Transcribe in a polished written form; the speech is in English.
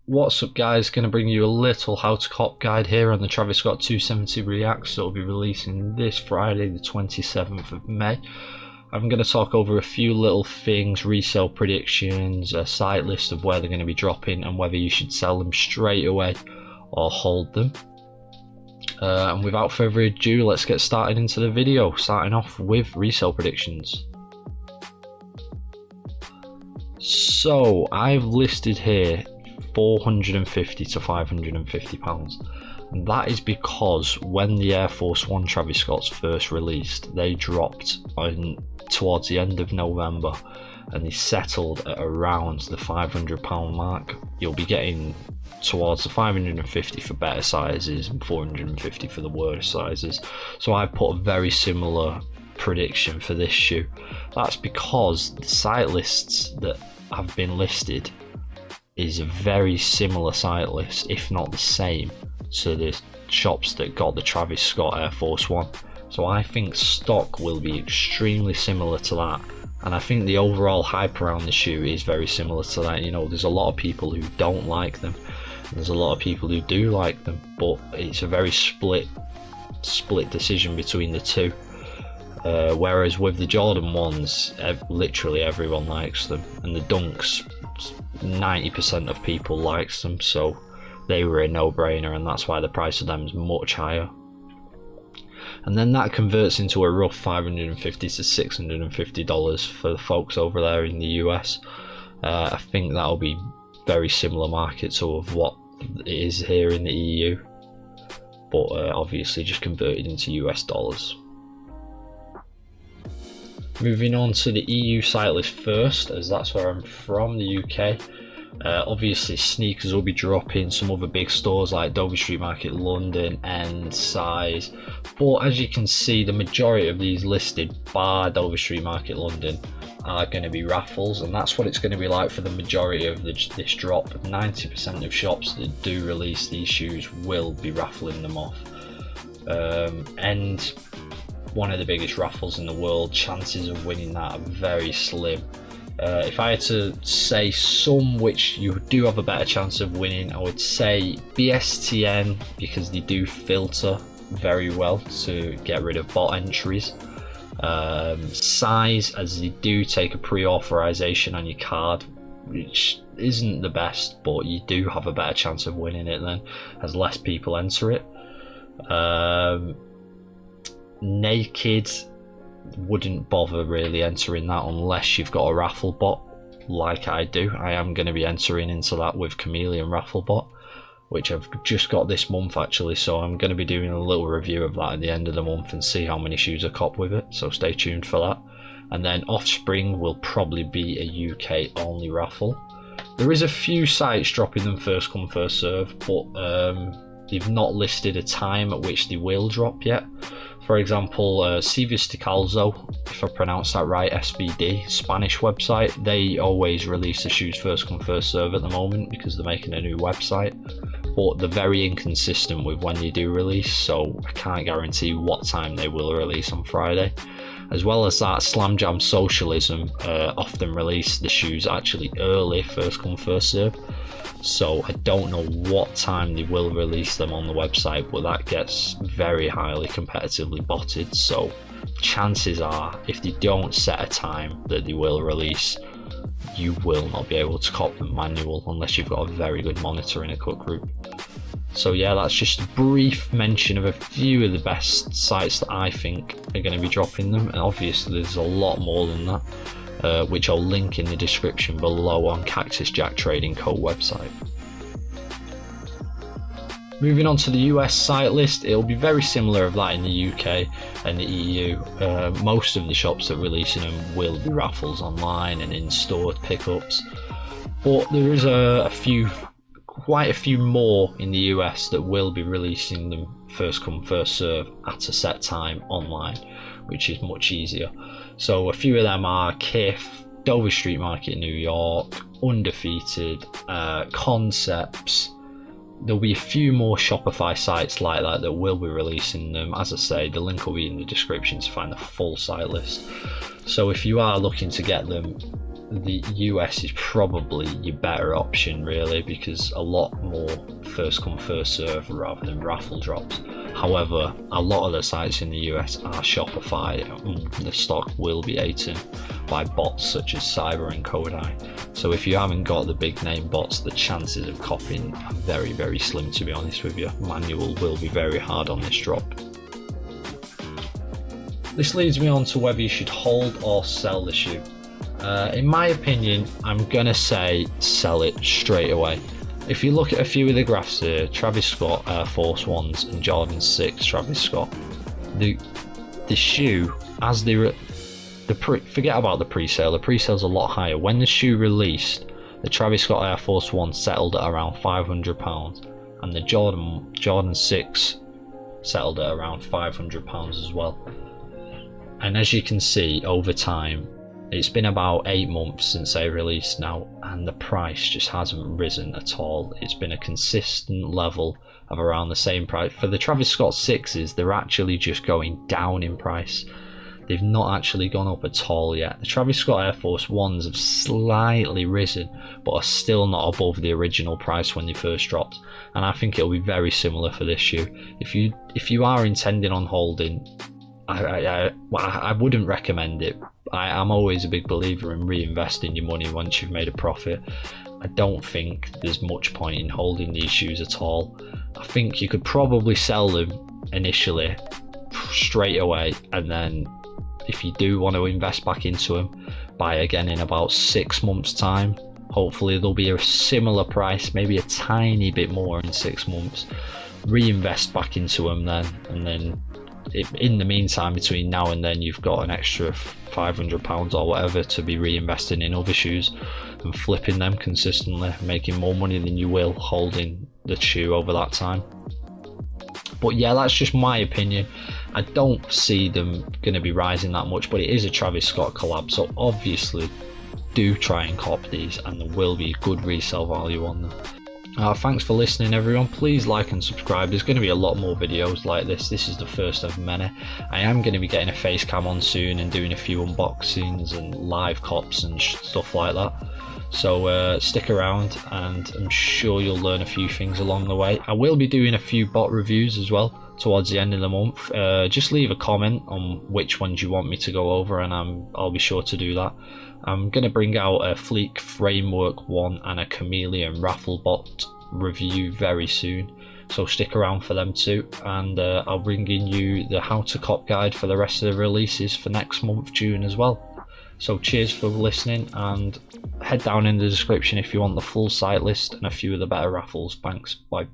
What's up guys, going to bring you a little how to cop guide here on the Travis Scott 270 Reacts that will be releasing this Friday the 27th of May. I'm going to talk over a few little things, resale predictions, a site list of where they're going to be dropping and whether you should sell them straight away or hold them. And without further ado, let's get started into the video, starting off with resale predictions. So I've listed here 450 to 550 pounds, and that is because when the Air Force One Travis Scott's first released, they dropped towards the end of November and they settled at around the 500 pound mark. You'll be getting towards the 550 for better sizes and 450 for the worst sizes, so I put a very similar prediction for this shoe. That's because the site lists that have been listed is a very similar site list, if not the same, to the shops that got the Travis Scott Air Force One. So I think stock will be extremely similar to that, and I think the overall hype around the shoe is very similar to that. You know, there's a lot of people who don't like them, and there's a lot of people who do like them, but it's a very split decision between the two. Whereas with the Jordan ones, literally everyone likes them, and the Dunks, 90% of people likes them, so they were a no-brainer, and that's why the price of them is much higher. And then that converts into a rough $550 to $650 for the folks over there in the US. I think that'll be very similar market to of what it is here in the EU, but obviously just converted into US dollars. Moving on to the EU site list first, as that's where I'm from, the UK. Obviously sneakers will be dropping, some other big stores like Dover Street Market London and Size, but as you can see, the majority of these listed bar Dover Street Market London are going to be raffles, and that's what it's going to be like for the majority of this drop. 90% of shops that do release these shoes will be raffling them off, and one of the biggest raffles in the world, chances of winning that are very slim. If I had to say some which you do have a better chance of winning, I would say BSTN, because they do filter very well to get rid of bot entries. Size, as they do take a pre-authorization on your card, which isn't the best, but you do have a better chance of winning it then, as less people enter it. Naked, wouldn't bother really entering that unless you've got a raffle bot like I do. I am going to be entering into that with Chameleon raffle bot, which I've just got this month actually, so I'm going to be doing a little review of that at the end of the month and see how many shoes I cop with it, so stay tuned for that. And then Offspring will probably be a UK only raffle. There is a few sites dropping them first come first serve, but they've not listed a time at which they will drop yet. For example, Calzo, if I pronounce that right, SVD, Spanish website, they always release the shoes first come first serve at the moment because they're making a new website, but they're very inconsistent with when they do release, so I can't guarantee what time they will release on Friday. As well as that, Slam Jam Socialism often release the shoes actually early, first come first serve, so I don't know what time they will release them on the website, but that gets very highly competitively botted, so chances are if they don't set a time that they will release, you will not be able to cop them manual unless you've got a very good monitor in a cut group. So yeah, that's just a brief mention of a few of the best sites that I think are going to be dropping them, and obviously there's a lot more than that, which I'll link in the description below on Cactus Jack Trading Co website. Moving on to the US site list, it'll be very similar of that in the UK and the EU. Most of the shops that are releasing them will be raffles online and in-store pickups, but there is quite a few more in the US that will be releasing them first come first serve at a set time online, which is much easier. So a few of them are Kith, Dover Street Market New York, Undefeated, Concepts. There'll be a few more Shopify sites like that that will be releasing them. As I say, the link will be in the description to find the full site list. So if you are looking to get them the US is probably your better option really, because a lot more first come first serve rather than raffle drops. However, a lot of the sites in the US are Shopify, and the stock will be eaten by bots such as Cyber and Kodai. So if you haven't got the big name bots, the chances of copying are very, very slim, to be honest with you. Manual will be very hard on this drop. This leads me on to whether you should hold or sell the shoe. In my opinion, I'm gonna say sell it straight away. If you look at a few of the graphs here, Travis Scott Air Force Ones and Jordan 6 Travis Scott, the shoe, as forget about the pre-sale. The pre-sale's a lot higher. When the shoe released, the Travis Scott Air Force One settled at around £500, and the Jordan 6 settled at around £500 as well. And as you can see, over time, it's been about 8 months since they released now, and the price just hasn't risen at all. It's been a consistent level of around the same price. For the Travis Scott 6s, they're actually just going down in price. They've not actually gone up at all yet. The Travis Scott Air Force Ones have slightly risen, but are still not above the original price when they first dropped. And I think it'll be very similar for this shoe. If you are intending on holding, I wouldn't recommend it. I'm always a big believer in reinvesting your money once you've made a profit. I don't think there's much point in holding these shoes at all. I think you could probably sell them initially straight away, and then if you do want to invest back into them, buy again in about 6 months time. Hopefully they'll be a similar price, maybe a tiny bit more in 6 months. Reinvest back into them then, and then in the meantime, between now and then, you've got an extra £500 or whatever to be reinvesting in other shoes and flipping them consistently, making more money than you will holding the shoe over that time. But yeah, that's just my opinion. I don't see them going to be rising that much, but it is a Travis Scott collab, so obviously do try and cop these, and there will be good resale value on them. Thanks for listening everyone. Please like and subscribe. There's going to be a lot more videos like this. This is the first of many. I am going to be getting a face cam on soon and doing a few unboxings and live cops and stuff like that. So stick around, and I'm sure you'll learn a few things along the way. I will be doing a few bot reviews as well towards the end of the month. Just leave a comment on which ones you want me to go over, and I'll be sure to do that. I'm going to bring out a Fleek Framework 1 and a Chameleon Raffle bot review very soon, so stick around for them too, and I'll bring in you the how to cop guide for the rest of the releases for next month, June as well. So cheers for listening, and head down in the description if you want the full site list and a few of the better raffles. Thanks, bye.